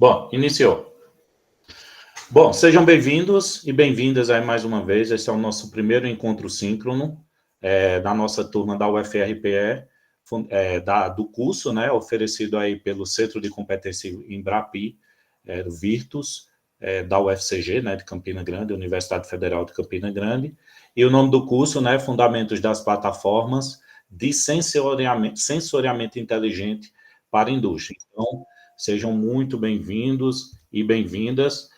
Bom, iniciou. Bom, sejam bem-vindos e bem-vindas aí mais uma vez. Esse é o nosso primeiro encontro síncrono da nossa turma da UFRPE, do curso, né, oferecido aí pelo Centro de Competência Embrapi, do Virtus, da UFCG, né, de Campina Grande, Universidade Federal de Campina Grande. E o nome do curso, né, Fundamentos das Plataformas de Sensoriamento Inteligente para a Indústria. Então, sejam muito bem-vindos e bem-vindas.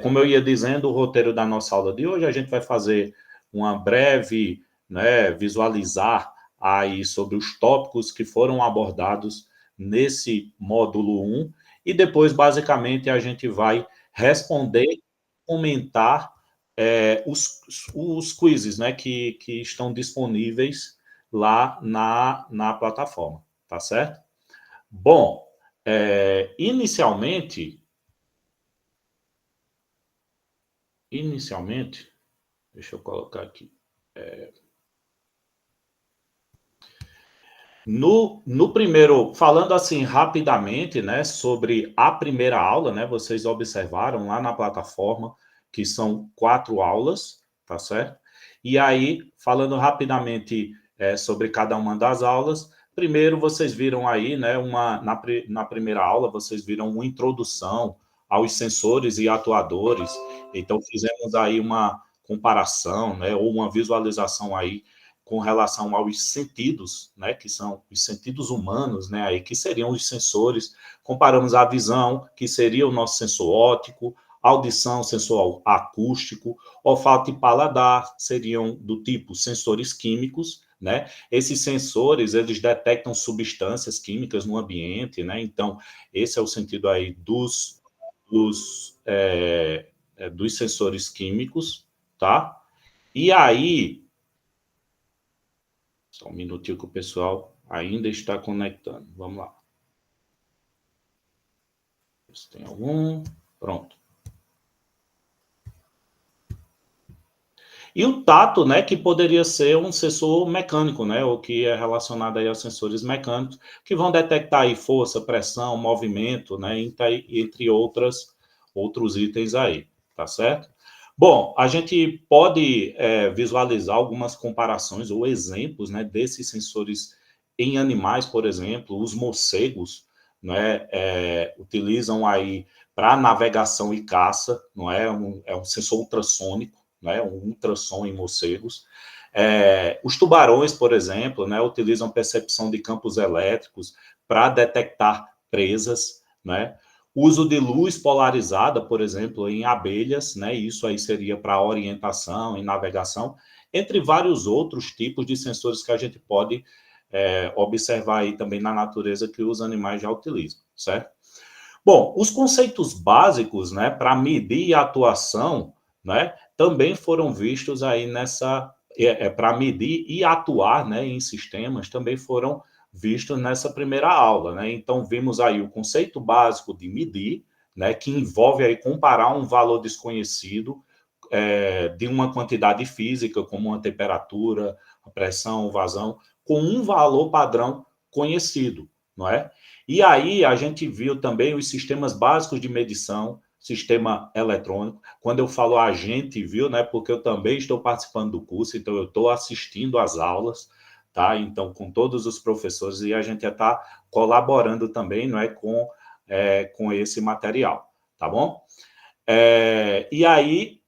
Como eu ia dizendo, o roteiro da nossa aula de hoje, a gente vai fazer uma breve, né, visualizar aí sobre os tópicos que foram abordados nesse módulo 1, e depois, basicamente, a gente vai responder, comentar os quizzes, né, que estão disponíveis lá na plataforma, tá certo? Bom, inicialmente, deixa eu colocar aqui. No primeiro, falando assim rapidamente, né, sobre a primeira aula, né, vocês observaram lá na plataforma que são 4 aulas, tá certo? E aí, falando rapidamente sobre cada uma das aulas, primeiro vocês viram aí, né, na primeira aula, vocês viram uma introdução aos sensores e atuadores. Então, fizemos aí uma comparação, né, ou uma visualização aí com relação aos sentidos, né, que são os sentidos humanos, né, aí que seriam os sensores. Comparamos a visão, que seria o nosso sensor óptico, audição, sensor acústico, olfato e paladar seriam do tipo sensores químicos, né? Esses sensores, eles detectam substâncias químicas no ambiente, né? Então, esse é o sentido aí dos sensores químicos, tá? E aí, só um minutinho que o pessoal ainda está conectando. Vamos lá. Se tem algum. Pronto. E o tato, né, que poderia ser um sensor mecânico, né, ou que é relacionado aí a sensores mecânicos, que vão detectar aí força, pressão, movimento, né, entre outros itens aí, tá certo? Bom, a gente pode visualizar algumas comparações ou exemplos, né, desses sensores em animais, por exemplo, os morcegos, né, utilizam aí para navegação e caça, não é? É um sensor ultrassônico, né, um ultrassom em morcegos. Os tubarões, por exemplo, né, utilizam percepção de campos elétricos para detectar presas, né? Uso de luz polarizada, por exemplo, em abelhas, né? Isso aí seria para orientação e navegação, entre vários outros tipos de sensores que a gente pode observar aí também na natureza que os animais já utilizam, certo? Bom, os conceitos básicos, né, para medir a atuação, né, também foram vistos aí para medir e atuar, né, em sistemas, também foram vistos nessa primeira aula, né? Então vimos aí o conceito básico de medir, né, que envolve aí comparar um valor desconhecido de uma quantidade física, como uma temperatura, a pressão, vazão, com um valor padrão conhecido, não é? E aí a gente viu também os sistemas básicos de medição, sistema eletrônico. Quando eu falo a gente viu, né, porque eu também estou participando do curso, então eu estou assistindo às aulas, tá? Então, com todos os professores, e a gente está colaborando também, não é, com esse material, tá bom? E aí,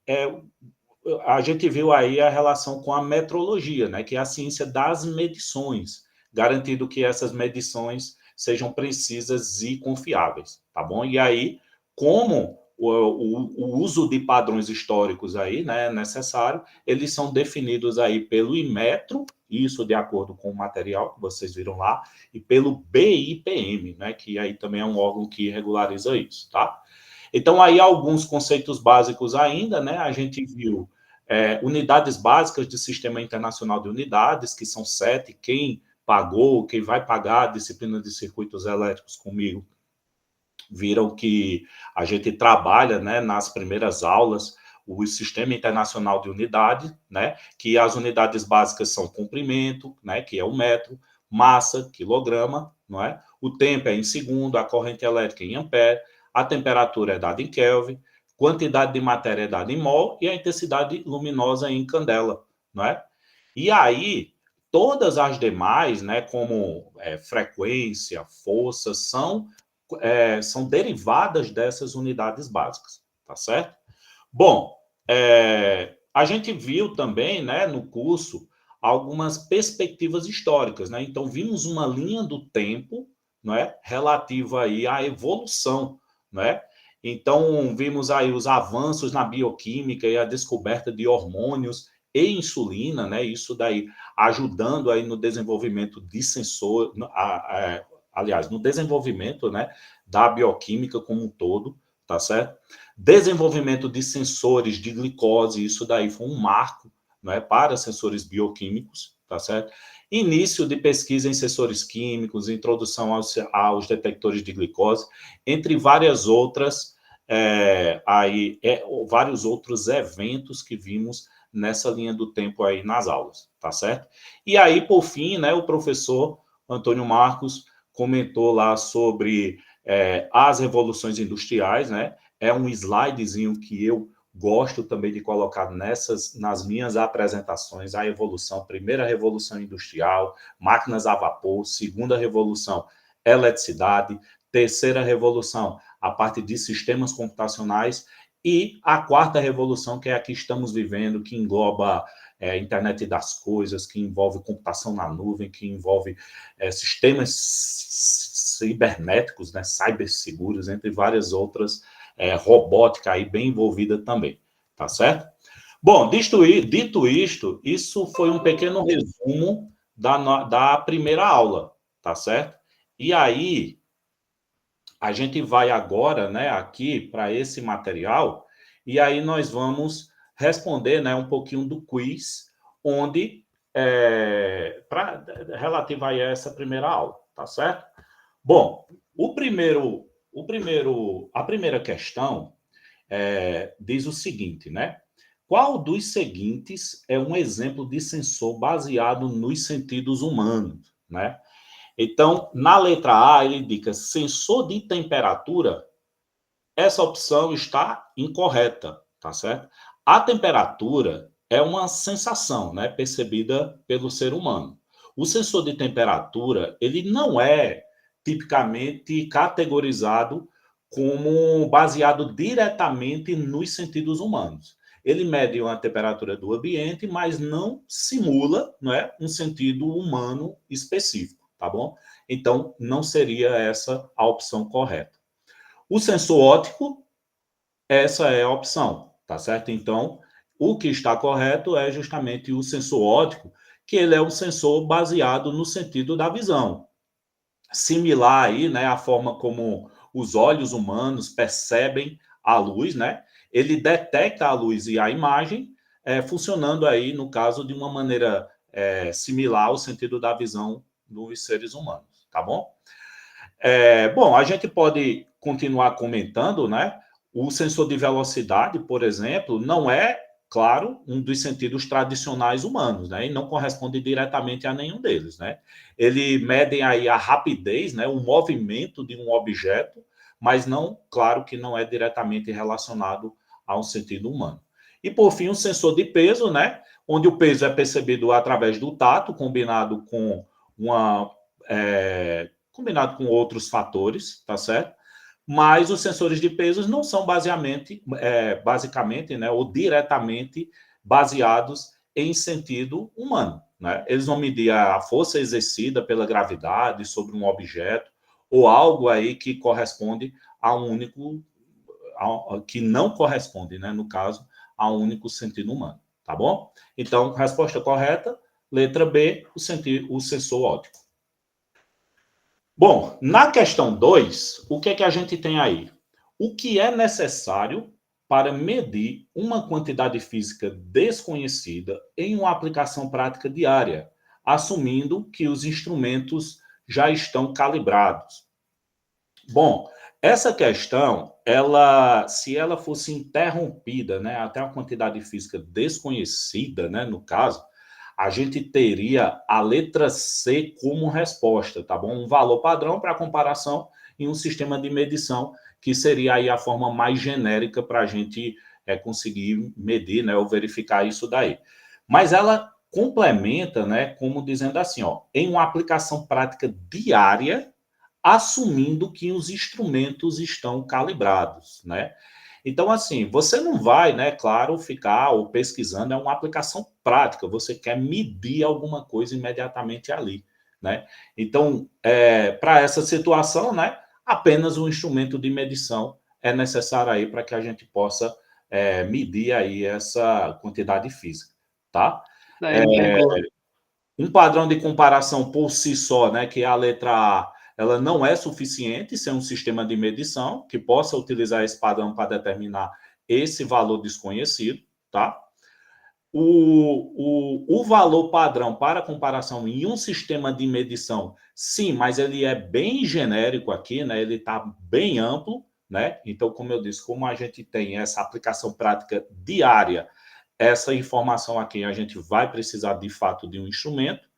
a gente viu aí a relação com a metrologia, né, que é a ciência das medições, garantindo que essas medições sejam precisas e confiáveis, tá bom? E aí, como o uso de padrões históricos aí, né, é necessário, eles são definidos aí pelo Inmetro, isso de acordo com o material que vocês viram lá, e pelo BIPM, né, que aí também é um órgão que regulariza isso, tá? Então, aí alguns conceitos básicos ainda, né? A gente viu unidades básicas de Sistema Internacional de Unidades, que são 7. Quem pagou, quem vai pagar a disciplina de circuitos elétricos comigo, viram que a gente trabalha, né, nas primeiras aulas, o Sistema Internacional de Unidade, né, que as unidades básicas são comprimento, né, que é o metro, massa, quilograma, não é? O tempo é em segundo, a corrente elétrica em ampere, a temperatura é dada em Kelvin, quantidade de matéria é dada em mol e a intensidade luminosa em candela, não é? E aí, todas as demais, né, como frequência, força, são derivadas dessas unidades básicas, tá certo? Bom, a gente viu também, né, no curso, algumas perspectivas históricas, né? Então, vimos uma linha do tempo, não é, relativa aí à evolução, não é? Então, vimos aí os avanços na bioquímica e a descoberta de hormônios e insulina, né? Isso daí ajudando aí no desenvolvimento de sensor, aliás, no desenvolvimento, né, da bioquímica como um todo, tá certo? Desenvolvimento de sensores de glicose, isso daí foi um marco, não é, para sensores bioquímicos, tá certo? Início de pesquisa em sensores químicos, introdução aos detectores de glicose, entre várias outras, vários outros eventos que vimos nessa linha do tempo aí nas aulas, tá certo? E aí, por fim, né, o professor Antônio Marcos comentou lá sobre as revoluções industriais, né? É um slidezinho que eu gosto também de colocar nas minhas apresentações, a evolução, primeira revolução industrial, máquinas a vapor, segunda revolução, eletricidade, terceira revolução, a parte de sistemas computacionais, e a quarta revolução, que é a que estamos vivendo, que engloba internet das coisas, que envolve computação na nuvem, que envolve sistemas cibernéticos, né, ciberseguros, entre várias outras, robótica aí bem envolvida também, tá certo? Bom, dito isto, isso foi um pequeno resumo da primeira aula, tá certo? E aí, a gente vai agora, né, aqui para esse material, e aí nós vamos responder, né, um pouquinho do quiz, onde, relativa a essa primeira aula, tá certo? Bom, a primeira questão diz o seguinte, né? Qual dos seguintes é um exemplo de sensor baseado nos sentidos humanos, né? Então, na letra A, ele indica sensor de temperatura. Essa opção está incorreta, tá certo? A temperatura é uma sensação, né, percebida pelo ser humano. O sensor de temperatura, ele não é tipicamente categorizado como baseado diretamente nos sentidos humanos. Ele mede a temperatura do ambiente, mas não simula, não é, um sentido humano específico, tá bom? Então, não seria essa a opção correta. O sensor óptico, essa é a opção, tá certo? Então, o que está correto é justamente o sensor óptico, que ele é um sensor baseado no sentido da visão. Similar aí, né, a forma como os olhos humanos percebem a luz, né? Ele detecta a luz e a imagem, funcionando aí, no caso, de uma maneira similar ao sentido da visão dos seres humanos, tá bom? Bom, a gente pode continuar comentando, né? O sensor de velocidade, por exemplo, não é, claro, um dos sentidos tradicionais humanos, né? E não corresponde diretamente a nenhum deles, né? Ele mede aí a rapidez, né? O movimento de um objeto, mas não, claro que não é diretamente relacionado a um sentido humano. E por fim, o sensor de peso, né? Onde o peso é percebido através do tato, combinado com outros fatores, tá certo? Mas os sensores de pesos não são basicamente, né, ou diretamente baseados em sentido humano, né? Eles vão medir a força exercida pela gravidade sobre um objeto ou algo aí que corresponde a um único, que não corresponde, né, no caso, a um único sentido humano, tá bom? Então, resposta correta, letra B, o sensor óptico. Bom, na questão 2, o que é que a gente tem aí? O que é necessário para medir uma quantidade física desconhecida em uma aplicação prática diária, assumindo que os instrumentos já estão calibrados? Bom, essa questão, se ela fosse interrompida, né, até uma quantidade física desconhecida, né, no caso, a gente teria a letra C como resposta, tá bom? Um valor padrão para comparação e um sistema de medição, que seria aí a forma mais genérica para a gente conseguir medir, né, ou verificar isso daí. Mas ela complementa, né, como dizendo assim, ó, em uma aplicação prática diária, assumindo que os instrumentos estão calibrados, né? Então, assim, você não vai, né, claro, ficar ou pesquisando, é uma aplicação prática, você quer medir alguma coisa imediatamente ali, né? Então, para essa situação, né, apenas um instrumento de medição é necessário aí para que a gente possa medir aí essa quantidade física, tá? Daí me pegou. Um padrão de comparação por si só, né, que é a letra A, ela não é suficiente ser um sistema de medição que possa utilizar esse padrão para determinar esse valor desconhecido, tá? O valor padrão para comparação em um sistema de medição, sim, mas ele é bem genérico aqui, né? Ele está bem amplo, né? Então, como eu disse, como a gente tem essa aplicação prática diária, essa informação aqui a gente vai precisar de fato de um instrumento.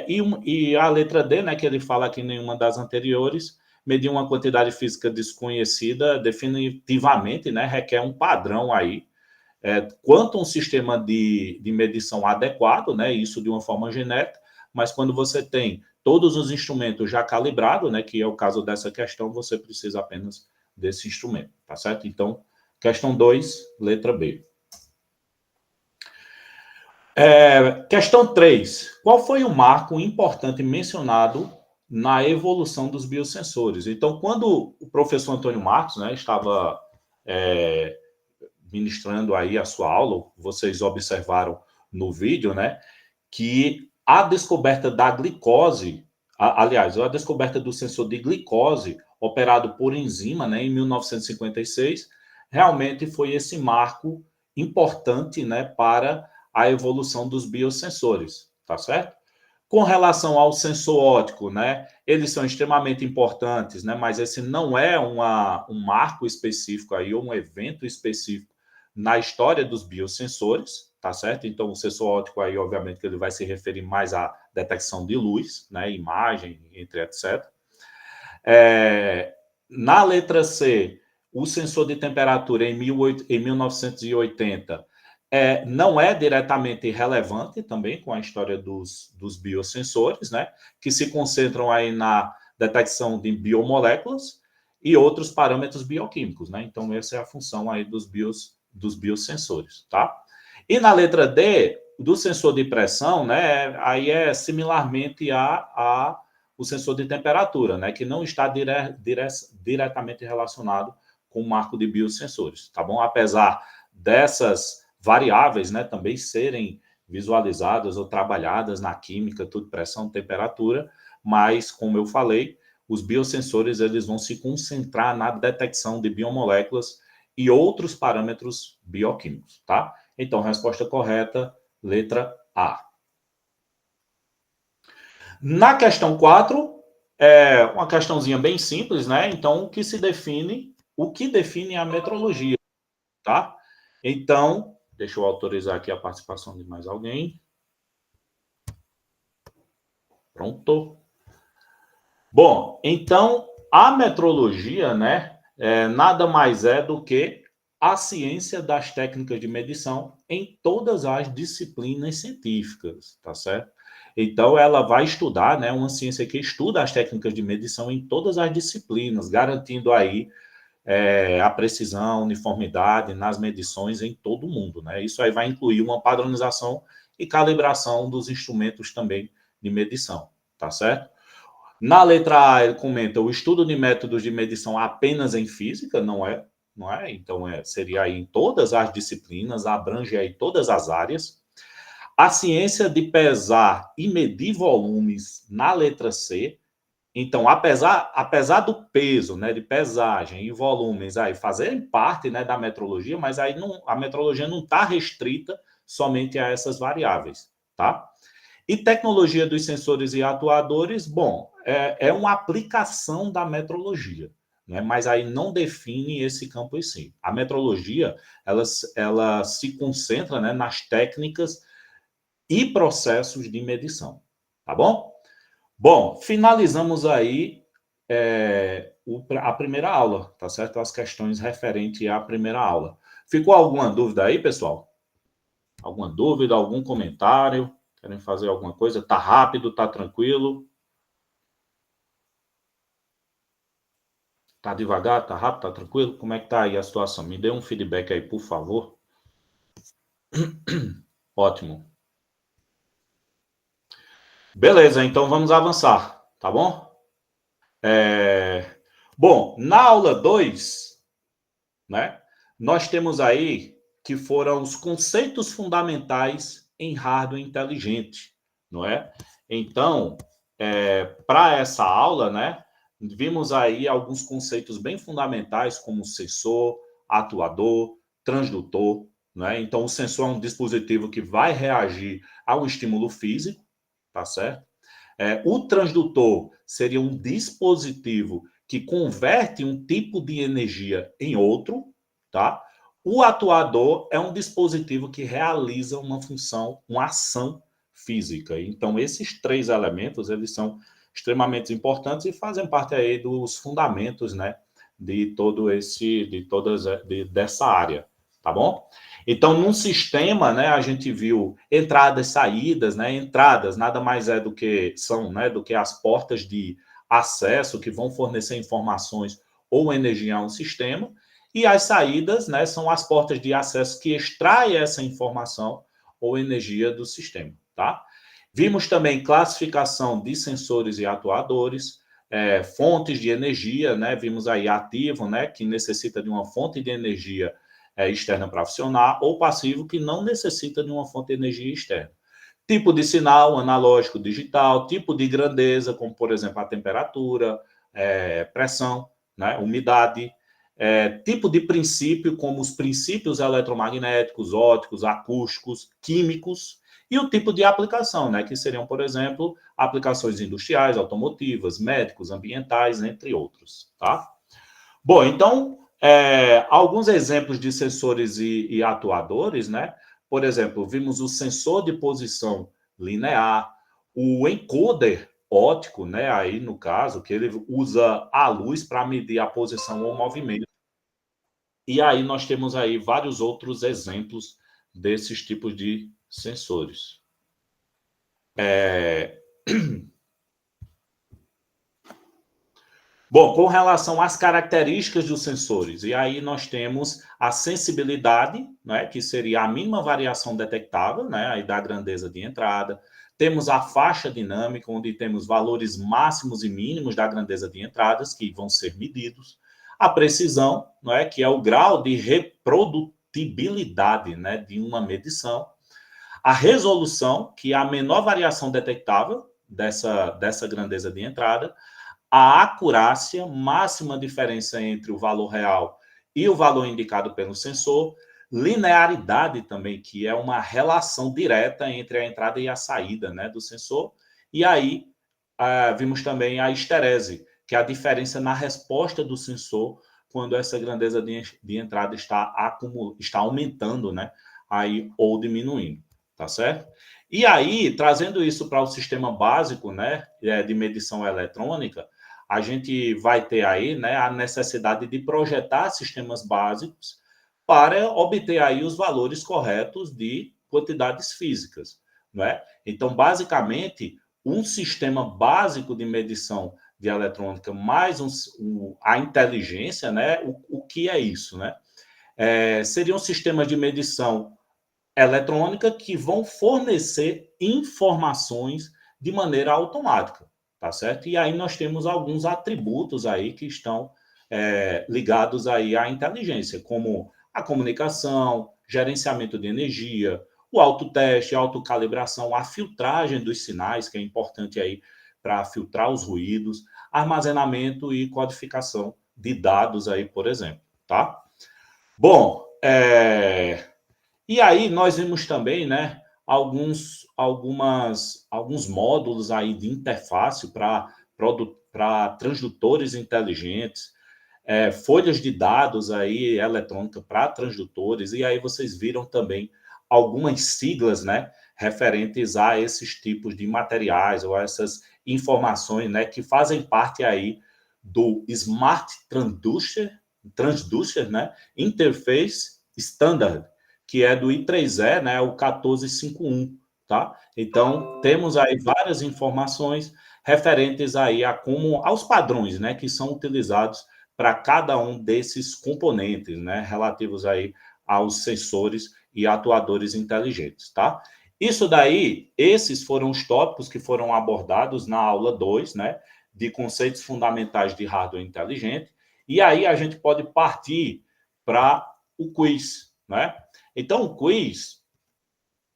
E a letra D, né, que ele fala aqui em nenhuma das anteriores, medir uma quantidade física desconhecida definitivamente, né, requer um padrão aí, quanto um sistema de medição adequado, né, isso de uma forma genérica, mas quando você tem todos os instrumentos já calibrados, né, que é o caso dessa questão, você precisa apenas desse instrumento, tá certo? Então, questão 2, letra B. Questão 3. Qual foi o marco importante mencionado na evolução dos biosensores? Então, quando o professor Antônio Marcos, né, estava ministrando aí a sua aula, vocês observaram no vídeo, né, que a descoberta da glicose, aliás, a descoberta do sensor de glicose operado por enzima, né, em 1956, realmente foi esse marco importante, né, para a evolução dos biosensores, tá certo? Com relação ao sensor óptico, né, eles são extremamente importantes, né, mas esse não é um marco específico aí, ou um evento específico na história dos biosensores, tá certo? Então, o sensor óptico aí, obviamente, que ele vai se referir mais à detecção de luz, né, imagem, entre etc. Na letra C, o sensor de temperatura em 1980 não é diretamente relevante também com a história dos biosensores, né, que se concentram aí na detecção de biomoléculas e outros parâmetros bioquímicos, né? Então, essa é a função aí dos biosensores, tá? E na letra D, do sensor de pressão, né, aí é similarmente a o sensor de temperatura, né, que não está diretamente relacionado com o marco de biosensores, tá bom? Apesar dessas variáveis, né, também serem visualizadas ou trabalhadas na química, tudo pressão, temperatura, mas, como eu falei, os biosensores eles vão se concentrar na detecção de biomoléculas e outros parâmetros bioquímicos, tá? Então, resposta correta, letra A. Na questão 4, é uma questãozinha bem simples, né? Então, o que define a metrologia, tá? Então, deixa eu autorizar aqui a participação de mais alguém. Pronto. Bom, então, a metrologia, né, nada mais é do que a ciência das técnicas de medição em todas as disciplinas científicas, tá certo? Então, ela vai estudar, né, uma ciência que estuda as técnicas de medição em todas as disciplinas, garantindo aí a precisão, uniformidade nas medições em todo o mundo, né? Isso aí vai incluir uma padronização e calibração dos instrumentos também de medição, tá certo? Na letra A, ele comenta o estudo de métodos de medição apenas em física, não é? Então, seria aí em todas as disciplinas, abrange aí todas as áreas. A ciência de pesar e medir volumes, na letra C. Então, apesar do peso, né, de pesagem e volumes aí fazerem parte, né, da metrologia, mas aí a metrologia não está restrita somente a essas variáveis, tá? E tecnologia dos sensores e atuadores, bom, é uma aplicação da metrologia, né? Mas aí não define esse campo em si. A metrologia, ela se concentra, né, nas técnicas e processos de medição, tá bom? Bom, finalizamos aí a primeira aula, tá certo? As questões referentes à primeira aula. Ficou alguma dúvida aí, pessoal? Alguma dúvida, algum comentário? Querem fazer alguma coisa? Tá rápido, tá tranquilo? Tá devagar, tá rápido, tá tranquilo? Como é que tá aí a situação? Me dê um feedback aí, por favor. Ótimo. Beleza, então vamos avançar, tá bom? Bom, na aula 2, né, nós temos aí que foram os conceitos fundamentais em hardware inteligente, não é? Então, para essa aula, né, vimos aí alguns conceitos bem fundamentais, como sensor, atuador, transdutor, né? Então, o sensor é um dispositivo que vai reagir a um estímulo físico, tá certo? O transdutor seria um dispositivo que converte um tipo de energia em outro, tá? O atuador é um dispositivo que realiza uma função, uma ação física. Então, esses três elementos, eles são extremamente importantes e fazem parte aí dos fundamentos, né, de todo esse, dessa área, tá bom? Então, num sistema, né, a gente viu entradas, saídas, né? Entradas nada mais é do que são, né, do que as portas de acesso que vão fornecer informações ou energia a um sistema, e as saídas, né, são as portas de acesso que extraem essa informação ou energia do sistema, tá? Vimos também classificação de sensores e atuadores, fontes de energia, né? Vimos aí ativo, né, que necessita de uma fonte de energia externa para funcionar, ou passivo, que não necessita de uma fonte de energia externa. Tipo de sinal, analógico, digital, tipo de grandeza, como por exemplo a temperatura, pressão, né, umidade, tipo de princípio, como os princípios eletromagnéticos, ópticos, acústicos, químicos, e o tipo de aplicação, né, que seriam, por exemplo, aplicações industriais, automotivas, médicos, ambientais, entre outros, tá? Bom, então, alguns exemplos de sensores e atuadores, né? Por exemplo, vimos o sensor de posição linear, o encoder óptico, né? Aí, no caso, que ele usa a luz para medir a posição ou movimento. E aí nós temos aí vários outros exemplos desses tipos de sensores. É... Bom, com relação às características dos sensores, e aí nós temos a sensibilidade, né, que seria a mínima variação detectável, né, aí da grandeza de entrada. Temos a faixa dinâmica, onde temos valores máximos e mínimos da grandeza de entradas, que vão ser medidos. A precisão, né, que é o grau de reprodutibilidade, né, de uma medição. A resolução, que é a menor variação detectável dessa grandeza de entrada. A acurácia, máxima diferença entre o valor real e o valor indicado pelo sensor, linearidade também, que é uma relação direta entre a entrada e a saída, né, do sensor, e aí vimos também a esterese, que é a diferença na resposta do sensor quando essa grandeza de entrada está aumentando, né, aí, ou diminuindo, tá certo? E aí, trazendo isso para o sistema básico, né, de medição eletrônica, a gente vai ter aí, né, a necessidade de projetar sistemas básicos para obter aí os valores corretos de quantidades físicas, não é? Então, basicamente, um sistema básico de medição de eletrônica mais a inteligência, né? O que é isso, né? Seriam sistemas de medição eletrônica que vão fornecer informações de maneira automática, tá certo? E aí nós temos alguns atributos aí que estão ligados aí à inteligência, como a comunicação, gerenciamento de energia, o autoteste, a autocalibração, a filtragem dos sinais, que é importante aí para filtrar os ruídos, armazenamento e codificação de dados aí, por exemplo, tá? Bom, e aí nós vimos também, né, alguns módulos aí de interface para transdutores inteligentes, folhas de dados aí eletrônica para transdutores, e aí vocês viram também algumas siglas, né, referentes a esses tipos de materiais ou a essas informações, né, que fazem parte aí do Smart Transducer, né, Interface Standard, que é do I3E, né, o 1451, tá? Então, temos aí várias informações referentes aí a como aos padrões, né, que são utilizados para cada um desses componentes, né, relativos aí aos sensores e atuadores inteligentes, tá? Isso daí, esses foram os tópicos que foram abordados na aula 2, né, de conceitos fundamentais de hardware inteligente, e aí a gente pode partir para o quiz, né? Então, o quiz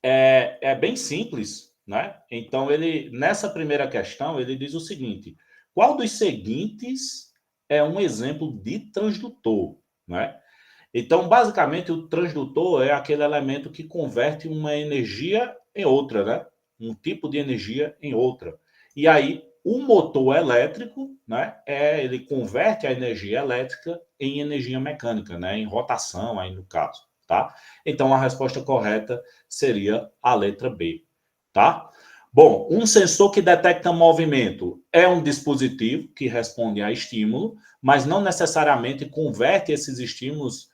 é bem simples, né? Então, ele, nessa primeira questão, ele diz o seguinte: qual dos seguintes é um exemplo de transdutor, né? Então, basicamente, o transdutor é aquele elemento que converte uma energia em outra, né? Um tipo de energia em outra. E aí, o motor elétrico, né? Ele converte a energia elétrica em energia mecânica, né? Em rotação, aí no caso, tá? Então, a resposta correta seria a letra B, tá? Bom, um sensor que detecta movimento é um dispositivo que responde a estímulo, mas não necessariamente converte esses estímulos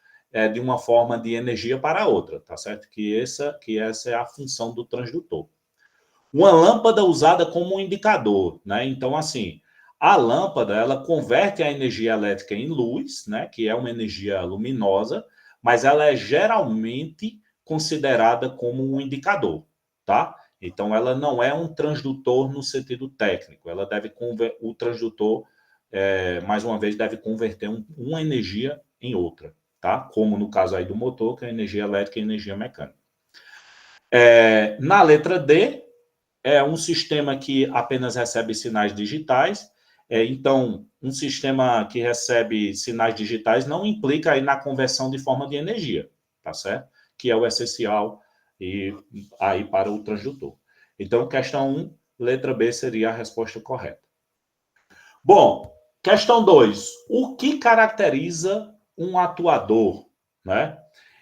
de uma forma de energia para outra, tá certo? Que essa é a função do transdutor. Uma lâmpada usada como um indicador, né? Então, assim, a lâmpada, ela converte a energia elétrica em luz, né? Que é uma energia luminosa, mas ela é geralmente considerada como um indicador, tá? Então, ela não é um transdutor no sentido técnico. O transdutor, mais uma vez, deve converter uma energia em outra, tá? Como no caso aí do motor, que é energia elétrica e energia mecânica. Na letra D, é um sistema que apenas recebe sinais digitais. Então, um sistema que recebe sinais digitais não implica aí na conversão de forma de energia, tá certo? Que é o essencial e aí para o transdutor. Então, questão 1, letra B seria a resposta correta. Bom, questão 2. O que caracteriza um atuador, né?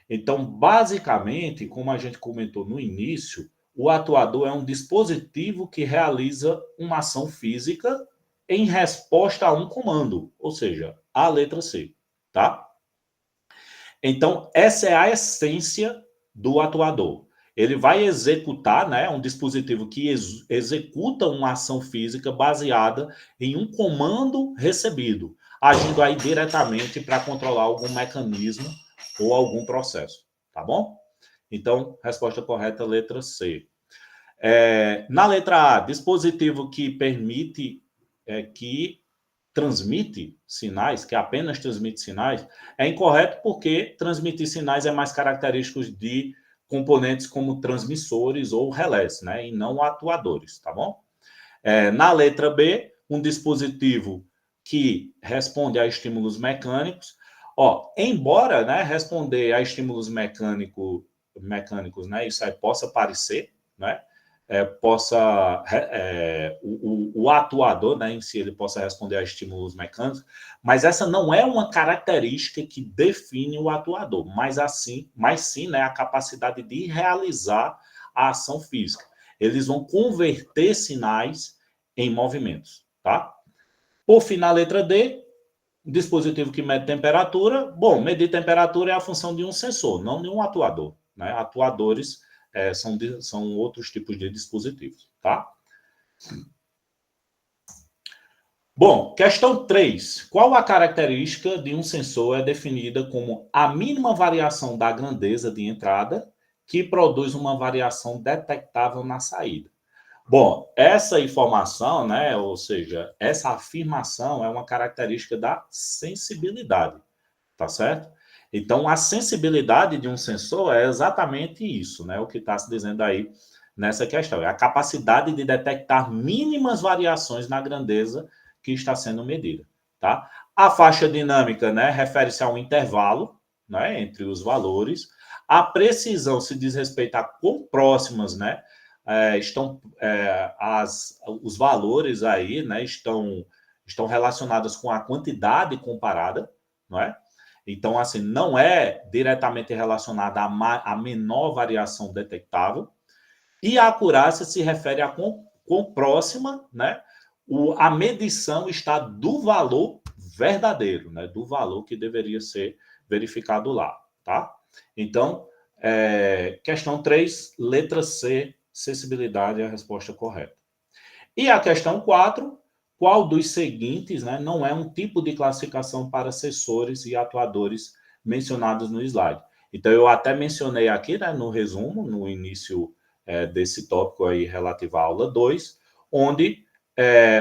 Então, basicamente, como a gente comentou no início, o atuador é um dispositivo que realiza uma ação física em resposta a um comando, ou seja, a letra C, tá? Então, essa é a essência do atuador. Ele vai executar, né, um dispositivo que executa uma ação física baseada em um comando recebido, agindo aí diretamente para controlar algum mecanismo ou algum processo, tá bom? Então, resposta correta, letra C. Na letra A, dispositivo que permite que transmite sinais, que apenas transmite sinais, é incorreto porque transmitir sinais é mais característico de componentes como transmissores ou relés, né? E não atuadores, tá bom? Na letra B, um dispositivo que responde a estímulos mecânicos. Embora, né, responder a estímulos mecânicos, né, isso aí possa parecer, né, o atuador, né, em si, ele possa responder a estímulos mecânicos, mas essa não é uma característica que define o atuador, mas sim, né, a capacidade de realizar a ação física. Eles vão converter sinais em movimentos, tá? Por fim, na letra D, dispositivo que mede temperatura. Bom, medir temperatura é a função de um sensor, não de um atuador, né? Atuadores são outros tipos de dispositivos, tá? Bom, questão 3. Qual a característica de um sensor é definida como a mínima variação da grandeza de entrada que produz uma variação detectável na saída? Bom, essa informação, né, ou seja, essa afirmação é uma característica da sensibilidade, tá certo? Então, a sensibilidade de um sensor é exatamente isso, né, o que está se dizendo aí nessa questão. É a capacidade de detectar mínimas variações na grandeza que está sendo medida, tá? A faixa dinâmica, né, refere-se a um intervalo, né, entre os valores. A precisão se diz respeito a quão próximas, né, estão os valores aí, né, estão relacionados com a quantidade comparada, não é? Então, assim, não é diretamente relacionada à menor variação detectável. E a acurácia se refere a quão próxima, né, a medição está do valor verdadeiro, né, do valor que deveria ser verificado lá, tá? Então, questão 3, letra C, acessibilidade é a resposta correta. E a questão 4, qual dos seguintes, né, não é um tipo de classificação para assessores e atuadores mencionados no slide? Então, eu até mencionei aqui, né, no resumo, no início desse tópico aí relativo à aula 2, onde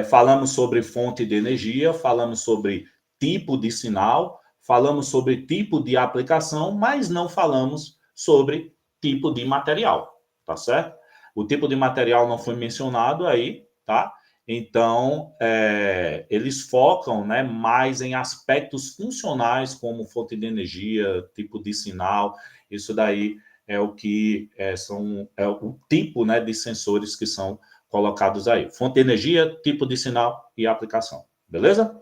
falamos sobre fonte de energia, falamos sobre tipo de sinal, falamos sobre tipo de aplicação, mas não falamos sobre tipo de material, tá certo? O tipo de material não foi mencionado aí, tá? Então, eles focam, né, mais em aspectos funcionais, como fonte de energia, tipo de sinal. Isso daí é o que é o tipo, né, de sensores que são colocados aí. Fonte de energia, tipo de sinal e aplicação. Beleza?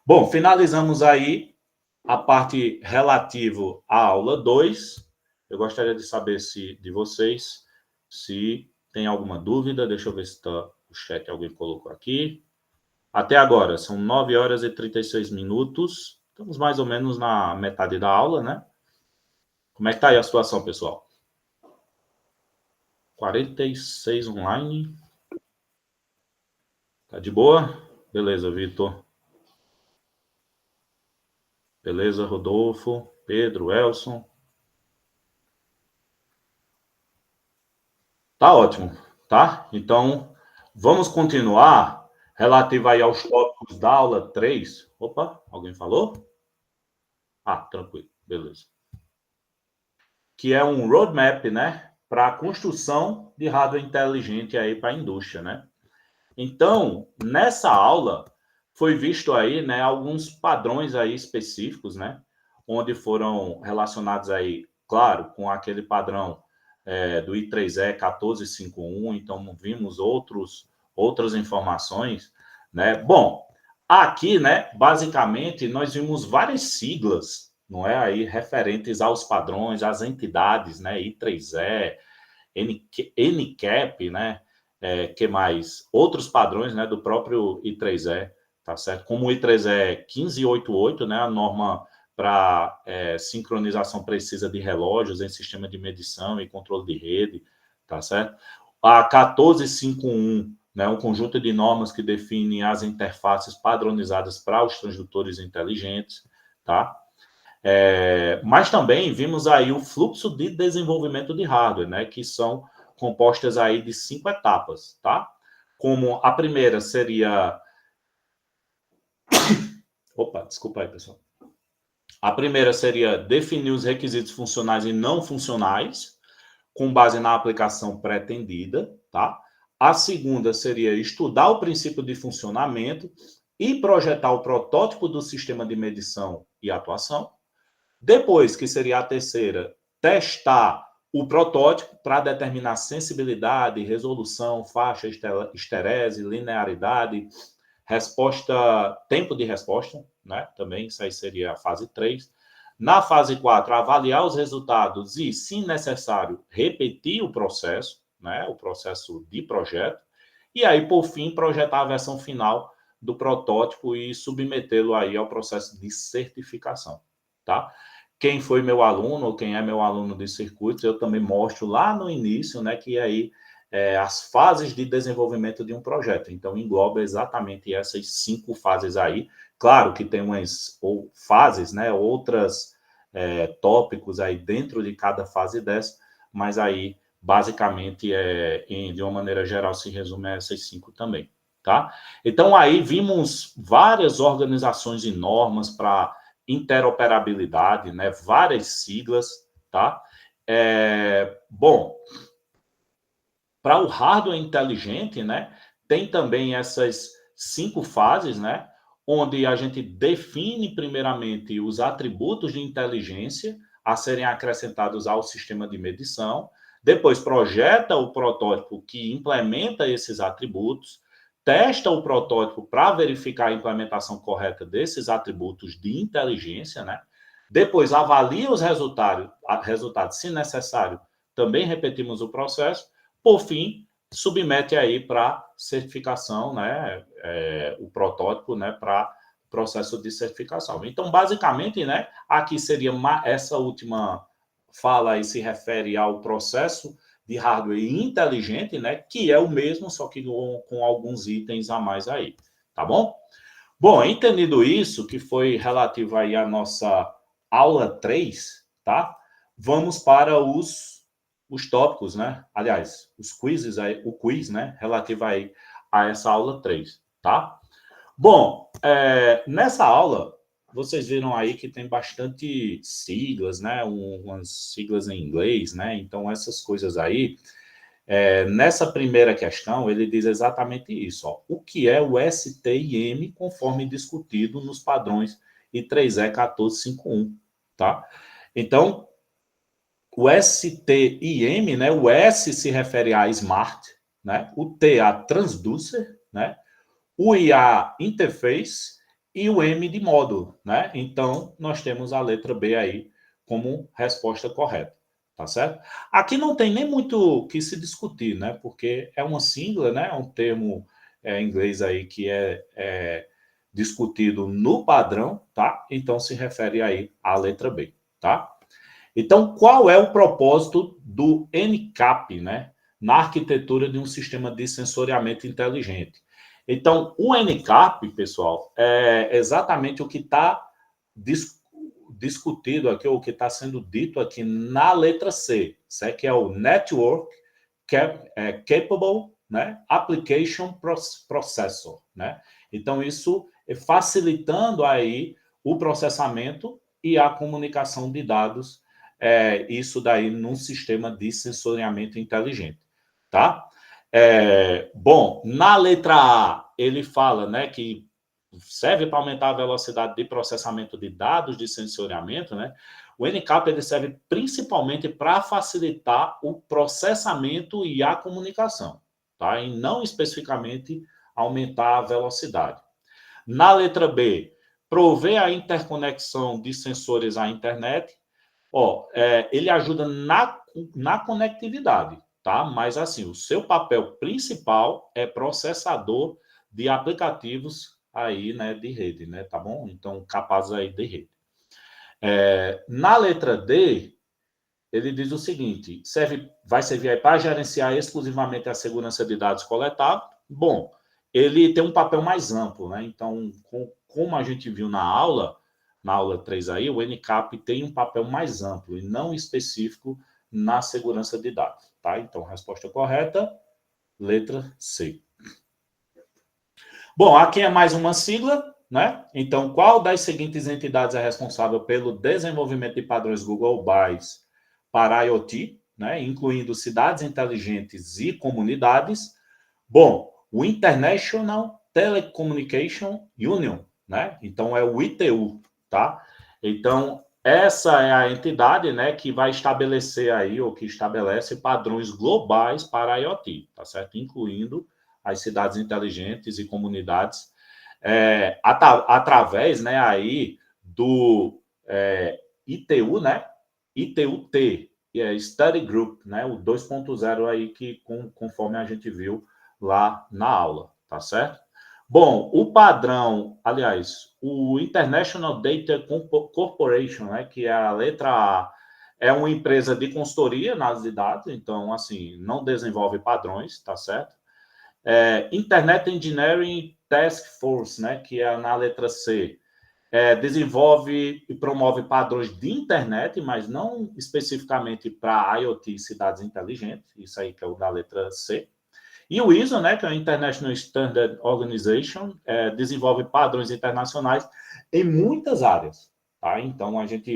Bom, finalizamos aí a parte relativa à aula 2. Eu gostaria de saber de vocês se tem alguma dúvida. Deixa eu ver se está o chat, alguém colocou aqui. Até agora, são 9 horas e 36 minutos. Estamos mais ou menos na metade da aula, né? Como é que está aí a situação, pessoal? 46 online. Tá de boa? Beleza, Vitor. Beleza, Rodolfo, Pedro, Elson. Tá ótimo, tá? Então, vamos continuar relativo aí aos tópicos da aula 3. Opa, alguém falou? Ah, tranquilo, beleza. Que é um roadmap, né, para a construção de hardware inteligente aí para a indústria, né? Então, nessa aula foi visto aí, né, alguns padrões aí específicos, né, onde foram relacionados aí, claro, com aquele padrão do I3E 1451, então vimos outras informações, né? Bom, aqui, né, basicamente nós vimos várias siglas, não é aí referentes aos padrões, às entidades, né, I3E, NCAP, né? Que mais? Outros padrões, né, do próprio I3E, tá certo? Como o I3E 1588, né, a norma para sincronização precisa de relógios em sistema de medição e controle de rede, tá certo? A 1451, né, um conjunto de normas que define as interfaces padronizadas para os transdutores inteligentes, tá? Mas também vimos aí o fluxo de desenvolvimento de hardware, né, que são compostas aí de 5 etapas, tá? Como a primeira seria... Opa, desculpa aí, pessoal. A primeira seria definir os requisitos funcionais e não funcionais, com base na aplicação pretendida, tá? A segunda seria estudar o princípio de funcionamento e projetar o protótipo do sistema de medição e atuação. Depois, que seria a terceira, testar o protótipo para determinar sensibilidade, resolução, faixa, esterese, linearidade, resposta, tempo de resposta, né? Também isso aí seria a fase 3. Na fase 4, avaliar os resultados e, se necessário, repetir o processo, né? O processo de projeto. E aí, por fim, projetar a versão final do protótipo e submetê-lo aí ao processo de certificação, tá? Quem foi meu aluno ou quem é meu aluno de circuitos, eu também mostro lá no início, né, que aí as fases de desenvolvimento de um projeto. Então, engloba exatamente essas 5 fases aí. Claro que tem umas fases, né, outras tópicos aí dentro de cada fase dessa, mas aí, basicamente, de uma maneira geral, se resume a essas 5 também, tá? Então, aí vimos várias organizações e normas para interoperabilidade, né? Várias siglas, tá? Bom, para o hardware inteligente, né? Tem também essas 5 fases, né? Onde a gente define primeiramente os atributos de inteligência a serem acrescentados ao sistema de medição, depois projeta o protótipo que implementa esses atributos, testa o protótipo para verificar a implementação correta desses atributos de inteligência, né? Depois avalia os resultados, se necessário, também repetimos o processo. Por fim, submete aí para certificação, né? O protótipo, né? Para processo de certificação. Então, basicamente, né, aqui seria essa última fala aí se refere ao processo de hardware inteligente, né, que é o mesmo, só que com alguns itens a mais aí, tá bom? Bom, entendido isso, que foi relativo aí à nossa aula 3, tá? Vamos para os tópicos, né? Aliás, os quizzes aí, o quiz, né, relativo aí a essa aula 3, tá? Bom, nessa aula, vocês viram aí que tem bastante siglas, né? Umas siglas em inglês, né? Então, essas coisas aí. Nessa primeira questão, ele diz exatamente isso. Ó. O que é o STIM, conforme discutido nos padrões I3E1451, tá? Então, o STIM, né? O S se refere a Smart, né? O T a Transducer, né? O I a Interface e o M de módulo, né? Então, nós temos a letra B aí como resposta correta, tá certo? Aqui não tem nem muito o que se discutir, né? Porque é uma sigla, né? É um termo em inglês aí que é discutido no padrão, tá? Então, se refere aí à letra B, tá? Então, qual é o propósito do NCAP, né? Na arquitetura de um sistema de sensoriamento inteligente? Então, o NCAP, pessoal, é exatamente o que está discutido aqui, ou o que está sendo dito aqui na letra C, certo? Que é o Network Capable, né? Application Processor, né? Então, isso é facilitando aí o processamento e a comunicação de dados, isso daí num sistema de sensoriamento inteligente, tá? Bom, na letra A, ele fala, né, que serve para aumentar a velocidade de processamento de dados de sensoriamento, né? O NCAP ele serve principalmente para facilitar o processamento e a comunicação, tá? E não especificamente aumentar a velocidade. Na letra B, prover a interconexão de sensores à internet. Ele ajuda na conectividade, tá? Mas, assim, o seu papel principal é processador de aplicativos aí, né, de rede, né, tá bom? Então, capazes aí de rede. Na letra D, ele diz o seguinte, vai servir aí para gerenciar exclusivamente a segurança de dados coletados. Bom, ele tem um papel mais amplo, né? Então, como a gente viu na aula 3 aí, o NCAP tem um papel mais amplo e não específico na segurança de dados, tá? Então, resposta correta, letra C. Bom, aqui é mais uma sigla, né? Então, qual das seguintes entidades é responsável pelo desenvolvimento de padrões Google Bys para IoT, né? Incluindo cidades inteligentes e comunidades? Bom, o International Telecommunication Union, né? Então, é o ITU, tá? Então, essa é a entidade, né, que vai estabelecer aí, ou que estabelece padrões globais para a IoT, tá certo? Incluindo as cidades inteligentes e comunidades, através, né, aí do ITU, né, ITU-T, Study Group, né, o 2.0 aí que conforme a gente viu lá na aula, tá certo? Bom, o padrão, aliás, o International Data Corporation, né, que é a letra A, é uma empresa de consultoria na área de dados, então, assim, não desenvolve padrões, tá certo? Internet Engineering Task Force, né, que é na letra C, desenvolve e promove padrões de internet, mas não especificamente para IoT e cidades inteligentes, isso aí que é o da letra C. E o ISO, né, que é o International Standard Organization, desenvolve padrões internacionais em muitas áreas. Tá? Então,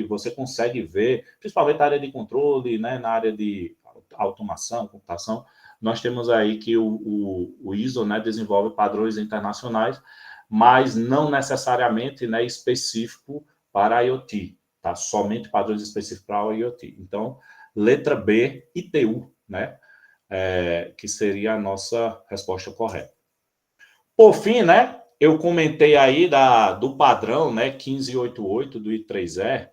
você consegue ver, principalmente na área de controle, né, na área de automação, computação, nós temos aí que o ISO, né, desenvolve padrões internacionais, mas não necessariamente, né, específico para a IoT, tá? Somente padrões específicos para a IoT. Então, letra B, ITU, né? Que seria a nossa resposta correta. Por fim, né, eu comentei aí do padrão, né, 1588 do I3E,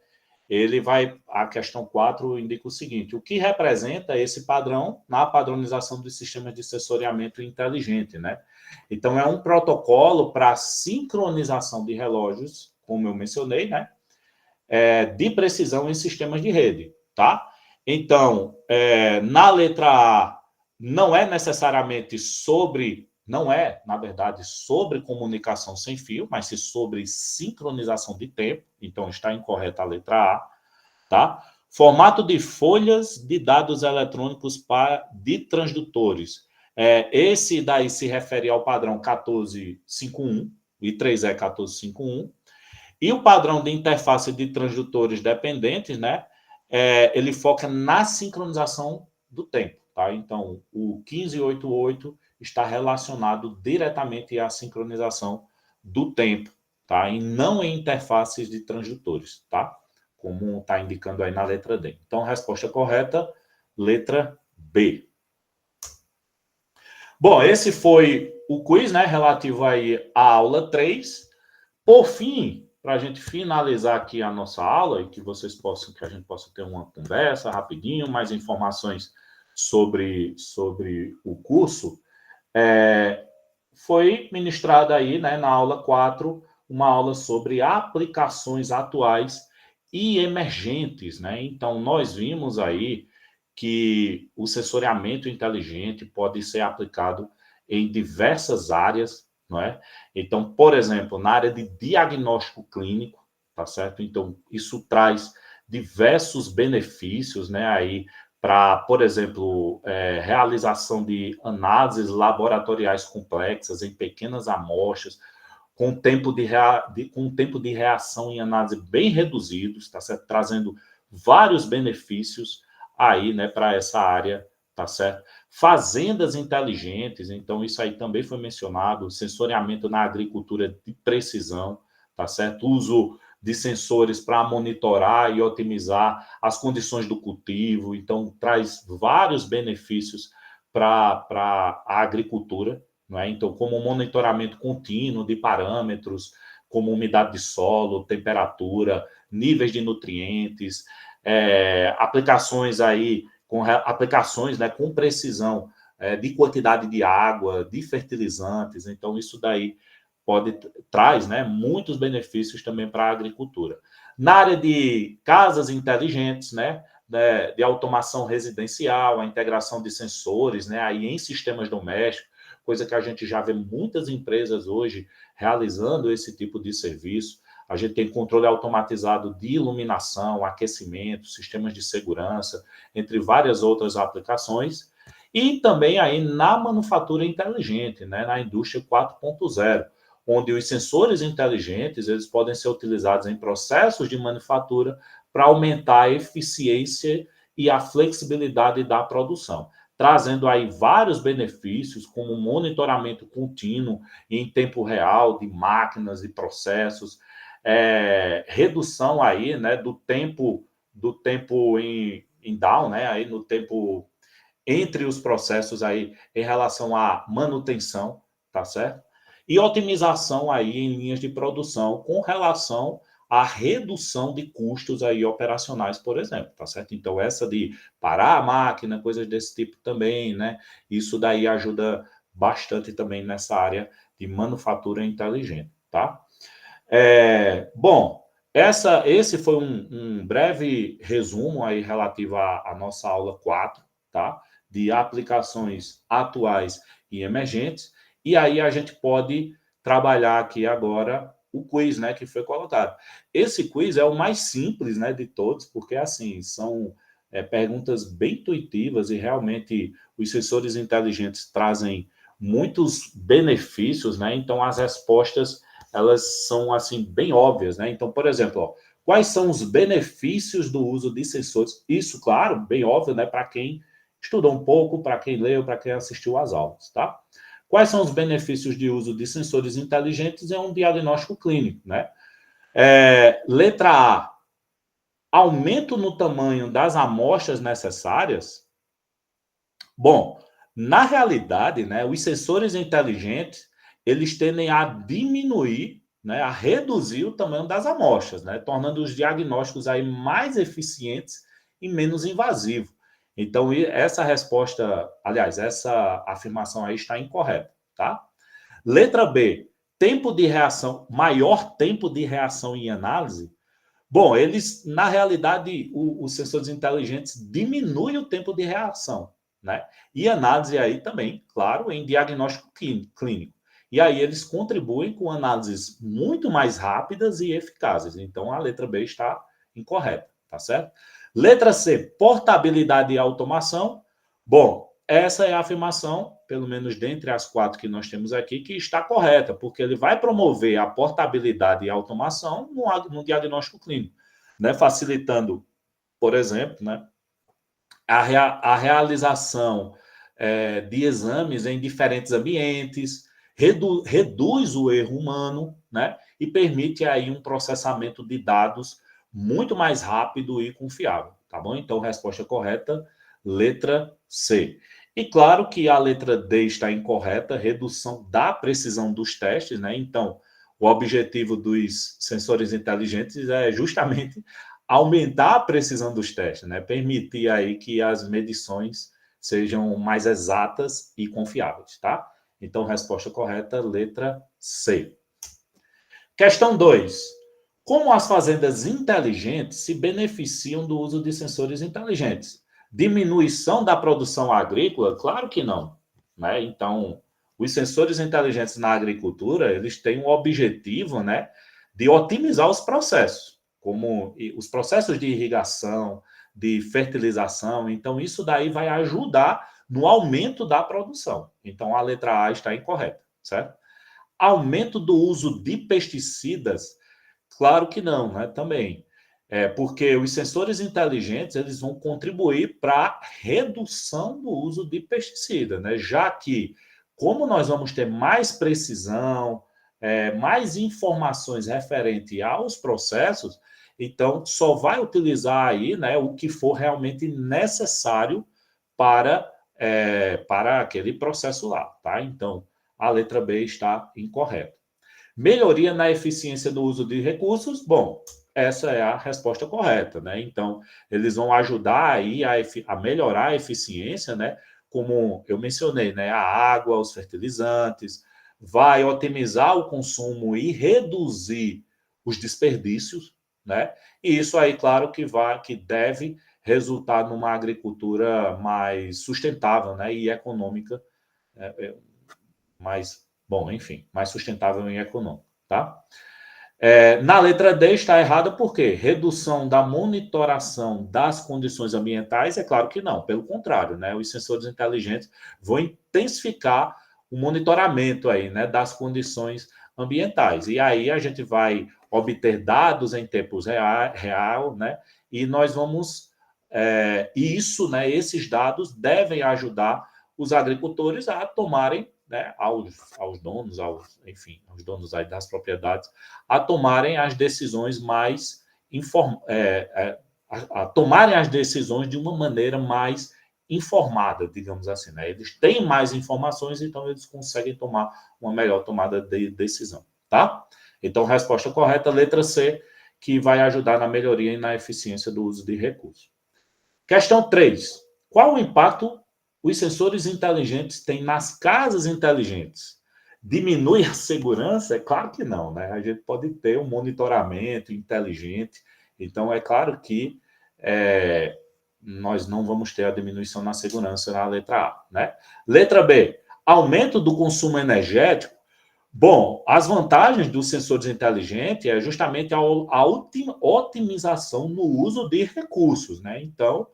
a questão 4 indica o seguinte: o que representa esse padrão na padronização dos sistemas de sensoriamento inteligente, né? Então, é um protocolo para sincronização de relógios, como eu mencionei, né? De precisão em sistemas de rede, tá? Então, na letra A, não é necessariamente não é, na verdade, sobre comunicação sem fio, mas sim sobre sincronização de tempo. Então, está incorreta a letra A, tá? Formato de folhas de dados eletrônicos de transdutores. Esse daí se refere ao padrão 1451, e 3 é 1451. E o padrão de interface de transdutores dependentes, né? Ele foca na sincronização do tempo, tá? Então, o 1588 está relacionado diretamente à sincronização do tempo, tá? E não em interfaces de transdutores, tá? Como está indicando aí na letra D. Então, resposta correta, letra B. Bom, esse foi o quiz, né, relativo aí à aula 3. Por fim, para a gente finalizar aqui a nossa aula e que que a gente possa ter uma conversa rapidinho, mais informações sobre o curso, foi ministrada aí, né, na aula 4, uma aula sobre aplicações atuais e emergentes, né? Então, nós vimos aí que o sensoriamento inteligente pode ser aplicado em diversas áreas, não é? Então, por exemplo, na área de diagnóstico clínico, tá certo? Então, isso traz diversos benefícios, né, aí para, por exemplo, realização de análises laboratoriais complexas em pequenas amostras, com tempo de reação em análise bem reduzidos, tá certo? Trazendo vários benefícios aí, né, para essa área, tá certo? Fazendas inteligentes, então isso aí também foi mencionado, sensoriamento na agricultura de precisão, tá certo? Uso de sensores para monitorar e otimizar as condições do cultivo, então traz vários benefícios para a agricultura, não é? Então, como monitoramento contínuo de parâmetros, como umidade de solo, temperatura, níveis de nutrientes, aplicações aí aplicações, né, com precisão de quantidade de água, de fertilizantes. Então, isso daí traz, né, muitos benefícios também para a agricultura. Na área de casas inteligentes, né, de automação residencial, a integração de sensores, né, aí em sistemas domésticos, coisa que a gente já vê muitas empresas hoje realizando esse tipo de serviço. A gente tem controle automatizado de iluminação, aquecimento, sistemas de segurança, entre várias outras aplicações. E também aí na manufatura inteligente, né, na indústria 4.0, onde os sensores inteligentes eles podem ser utilizados em processos de manufatura para aumentar a eficiência e a flexibilidade da produção, trazendo aí vários benefícios, como monitoramento contínuo em tempo real de máquinas e processos, redução aí, né, do tempo em down, né, aí no tempo entre os processos aí em relação à manutenção, tá certo? E otimização aí em linhas de produção com relação à redução de custos aí operacionais, por exemplo, tá certo? Então, essa de parar a máquina, coisas desse tipo também, né? Isso daí ajuda bastante também nessa área de manufatura inteligente, tá? Bom, esse foi um breve resumo aí relativo à nossa aula 4, tá? De aplicações atuais e emergentes. E aí a gente pode trabalhar aqui agora o quiz, né, que foi colocado. Esse quiz é o mais simples, né, de todos, porque assim são perguntas bem intuitivas e realmente os sensores inteligentes trazem muitos benefícios, né? Então as respostas elas são assim bem óbvias, né? Então, por exemplo, ó, quais são os benefícios do uso de sensores? Isso, claro, bem óbvio, né, para quem estudou um pouco, para quem leu, para quem assistiu às aulas, tá? Quais são os benefícios de uso de sensores inteligentes em um diagnóstico clínico, né? Letra A, aumento no tamanho das amostras necessárias. Bom, na realidade, né, os sensores inteligentes, eles tendem a diminuir né, a reduzir o tamanho das amostras, né, tornando os diagnósticos aí mais eficientes e menos invasivos. Então, essa resposta, aliás, essa afirmação aí está incorreta, tá? Letra B, tempo de reação, maior tempo de reação em análise. Bom, eles, na realidade, os sensores inteligentes diminuem o tempo de reação, né? E análise aí também, claro, em diagnóstico clínico. E aí eles contribuem com análises muito mais rápidas e eficazes. Então a letra B está incorreta, tá certo? Letra C, portabilidade e automação. Bom, essa é a afirmação, pelo menos dentre as 4 que nós temos aqui, que está correta, porque ele vai promover a portabilidade e automação no diagnóstico clínico, né? Facilitando, por exemplo, né, a realização de exames em diferentes ambientes, reduz o erro humano, né? E permite aí um processamento de dados muito mais rápido e confiável, tá bom? Então, resposta correta, letra C. E claro que a letra D está incorreta, redução da precisão dos testes, né? Então, o objetivo dos sensores inteligentes é justamente aumentar a precisão dos testes, né? Permitir aí que as medições sejam mais exatas e confiáveis, tá? Então, resposta correta, letra C. Questão 2. Como as fazendas inteligentes se beneficiam do uso de sensores inteligentes? Diminuição da produção agrícola? Claro que não, né? Então, os sensores inteligentes na agricultura, eles têm o objetivo, né, de otimizar os processos, como os processos de irrigação, de fertilização. Então, isso daí vai ajudar no aumento da produção. Então, a letra A está incorreta, certo? Aumento do uso de pesticidas? Claro que não, né? Também. Porque os sensores inteligentes eles vão contribuir para a redução do uso de pesticida, né? Já que, como nós vamos ter mais precisão, mais informações referente aos processos, então só vai utilizar aí, né, o que for realmente necessário para, para aquele processo lá, tá? Então, a letra B está incorreta. Melhoria na eficiência do uso de recursos? Bom, essa é a resposta correta, né? Então, eles vão ajudar aí a melhorar a eficiência, né? Como eu mencionei, né? A água, os fertilizantes, vai otimizar o consumo e reduzir os desperdícios, né? E isso aí, claro, que deve resultar numa agricultura mais sustentável, né? E econômica, mais, bom, enfim, mais sustentável e econômico, tá? Na letra D está errada por quê? Redução da monitoração das condições ambientais? É claro que não, pelo contrário, né? Os sensores inteligentes vão intensificar o monitoramento aí, né, das condições ambientais. E aí a gente vai obter dados em tempos real, né? E nós vamos isso, né? Esses dados devem ajudar os agricultores a tomarem, né, aos donos, enfim, aos donos aí das propriedades, a tomarem as decisões mais a tomarem as decisões de uma maneira mais informada, digamos assim, né? Eles têm mais informações, então eles conseguem tomar uma melhor tomada de decisão, tá? Então, resposta correta, letra C, que vai ajudar na melhoria e na eficiência do uso de recursos. Questão 3. Qual o impacto os sensores inteligentes têm nas casas inteligentes? Diminui a segurança? É claro que não, né? A gente pode ter um monitoramento inteligente, então é claro que nós não vamos ter a diminuição na segurança na letra A, né? Letra B, aumento do consumo energético. Bom, as vantagens dos sensores inteligentes é justamente a otimização no uso de recursos, né? Então,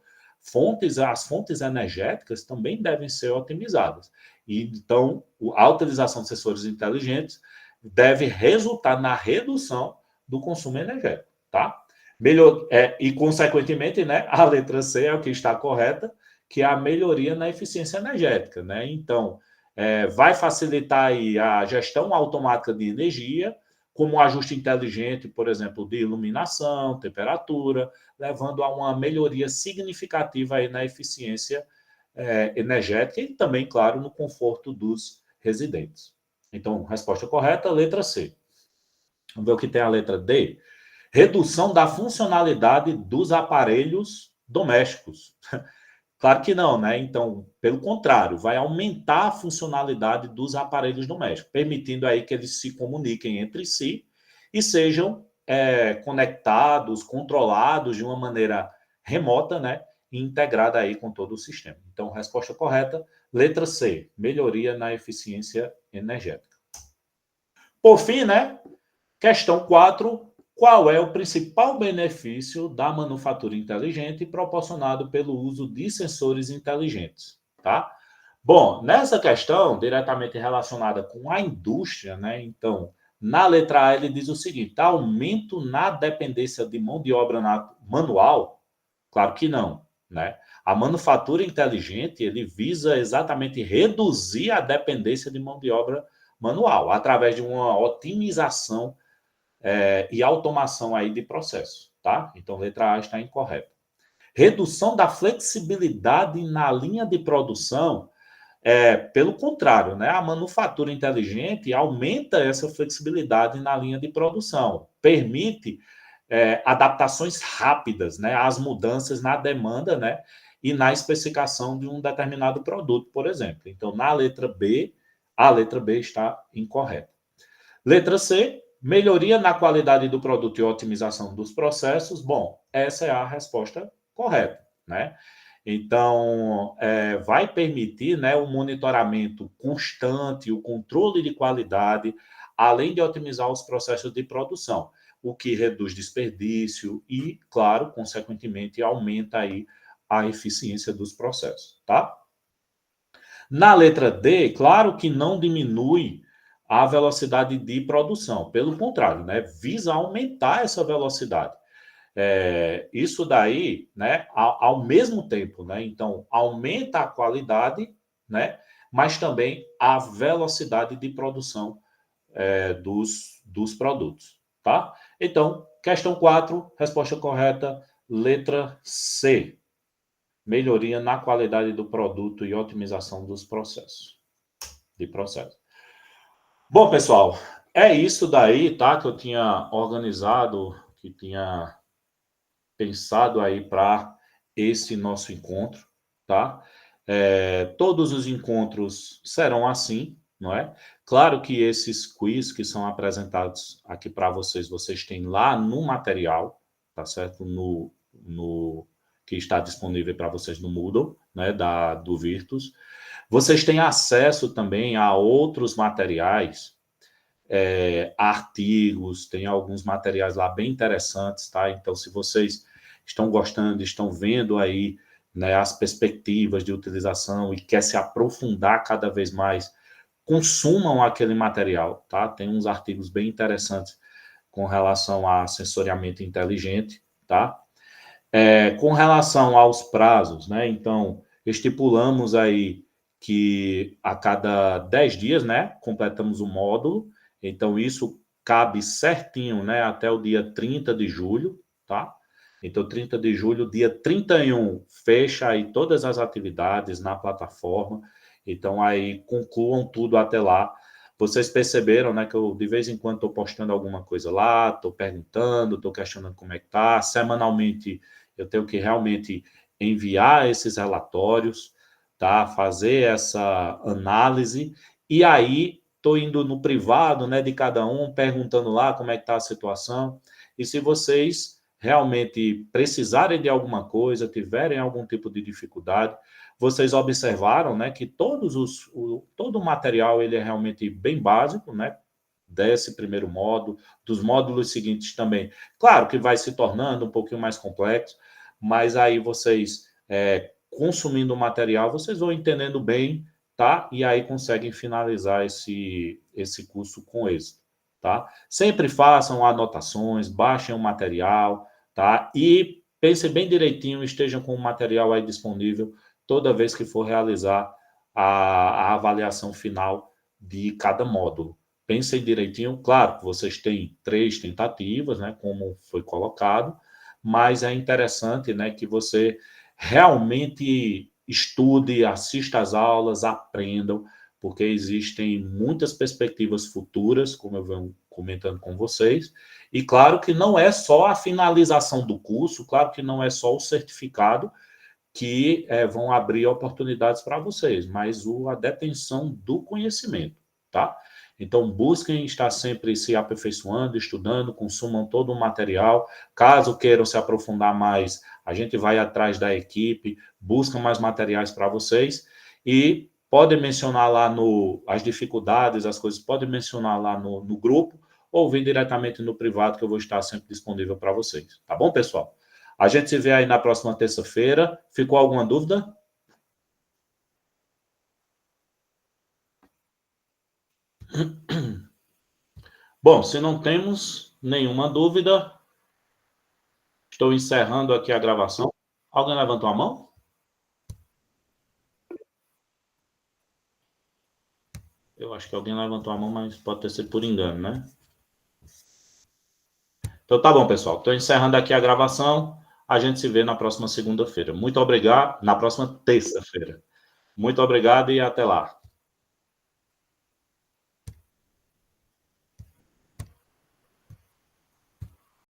as fontes energéticas também devem ser otimizadas. E, então, a utilização de sensores inteligentes deve resultar na redução do consumo energético, tá? E, consequentemente, né, a letra C é o que está correta, que é a melhoria na eficiência energética, né? Então, vai facilitar aí a gestão automática de energia, como o ajuste inteligente, por exemplo, de iluminação, temperatura, levando a uma melhoria significativa aí na eficiência energética e também, claro, no conforto dos residentes. Então, resposta correta, letra C. Vamos ver o que tem a letra D. Redução da funcionalidade dos aparelhos domésticos. Claro que não, né? Então, pelo contrário, vai aumentar a funcionalidade dos aparelhos domésticos, permitindo aí que eles se comuniquem entre si e sejam conectados, controlados de uma maneira remota, né? E integrada aí com todo o sistema. Então, resposta correta, letra C, melhoria na eficiência energética. Por fim, né? Questão 4. Qual é o principal benefício da manufatura inteligente proporcionado pelo uso de sensores inteligentes? Tá? Bom, nessa questão, diretamente relacionada com a indústria, né? Então, na letra A, ele diz o seguinte: aumento na dependência de mão de obra manual? Claro que não, né? A manufatura inteligente, ele visa exatamente reduzir a dependência de mão de obra manual, através de uma otimização e automação aí de processo, tá? Então, letra A está incorreta. Redução da flexibilidade na linha de produção, pelo contrário, né? A manufatura inteligente aumenta essa flexibilidade na linha de produção, permite adaptações rápidas, né, às mudanças na demanda, né, e na especificação de um determinado produto, por exemplo. Então, na letra B, a letra B está incorreta. Letra C, melhoria na qualidade do produto e otimização dos processos. Bom, essa é a resposta correta, né? Então, vai permitir, né, o monitoramento constante, o controle de qualidade, além de otimizar os processos de produção, o que reduz desperdício e, claro, consequentemente, aumenta aí a eficiência dos processos, tá? Na letra D, claro que não diminui a velocidade de produção, pelo contrário, né, visa aumentar essa velocidade. Isso daí, né, ao mesmo tempo, né, então aumenta a qualidade, né, mas também a velocidade de produção dos produtos, tá? Então, questão 4, resposta correta, letra C. Melhoria na qualidade do produto e otimização dos processos. De processo. Bom, pessoal, é isso daí, tá? Que eu tinha organizado, que tinha pensado aí para esse nosso encontro, tá? Todos os encontros serão assim, não é? Claro que esses quiz que são apresentados aqui para vocês, vocês têm lá no material, tá certo? No que está disponível para vocês no Moodle, né? Do Virtus. Vocês têm acesso também a outros materiais, artigos, tem alguns materiais lá bem interessantes, tá? Então, se vocês estão gostando, estão vendo aí, né, as perspectivas de utilização e quer se aprofundar cada vez mais, consumam aquele material, tá? Tem uns artigos bem interessantes com relação a sensoriamento inteligente, tá? Com relação aos prazos, né? Então, estipulamos aí que a cada 10 dias, né, completamos o módulo. Então, isso cabe certinho, né, até o dia 30 de julho, tá? Então, 30 de julho, dia 31, fecha aí todas as atividades na plataforma. Então, aí concluam tudo até lá. Vocês perceberam, né, que eu de vez em quando estou postando alguma coisa lá, estou perguntando, estou questionando como é que tá. Semanalmente, eu tenho que realmente enviar esses relatórios, tá? Fazer essa análise, e aí estou indo no privado, né, de cada um, perguntando lá como é que está a situação, e se vocês realmente precisarem de alguma coisa, tiverem algum tipo de dificuldade, vocês observaram, né, que todo o material ele é realmente bem básico, né, desse primeiro módulo, dos módulos seguintes também. Claro que vai se tornando um pouquinho mais complexo, mas aí vocês, consumindo o material, vocês vão entendendo bem, tá? E aí conseguem finalizar esse curso com êxito, tá? Sempre façam anotações, baixem o material, tá? E pensem bem direitinho, estejam com o material aí disponível toda vez que for realizar a avaliação final de cada módulo. Pensem direitinho, claro que vocês têm 3 tentativas, né, como foi colocado, mas é interessante, né, que você realmente estude, assista às aulas, aprendam, porque existem muitas perspectivas futuras, como eu venho comentando com vocês. E claro que não é só a finalização do curso, claro que não é só o certificado que vão abrir oportunidades para vocês, mas a detenção do conhecimento, tá? Então, busquem estar sempre se aperfeiçoando, estudando, consumam todo o material. Caso queiram se aprofundar mais, a gente vai atrás da equipe, busca mais materiais para vocês e podem mencionar lá as dificuldades, as coisas, podem mencionar lá no grupo ou vir diretamente no privado, que eu vou estar sempre disponível para vocês. Tá bom, pessoal? A gente se vê aí na próxima terça-feira. Ficou alguma dúvida? Bom, se não temos nenhuma dúvida, estou encerrando aqui a gravação. Alguém levantou a mão? Eu acho que alguém levantou a mão, mas pode ter sido por engano, né? Então tá bom, pessoal. Estou encerrando aqui a gravação. A gente se vê na próxima segunda-feira. Muito obrigado. Na próxima terça-feira. Muito obrigado e até lá.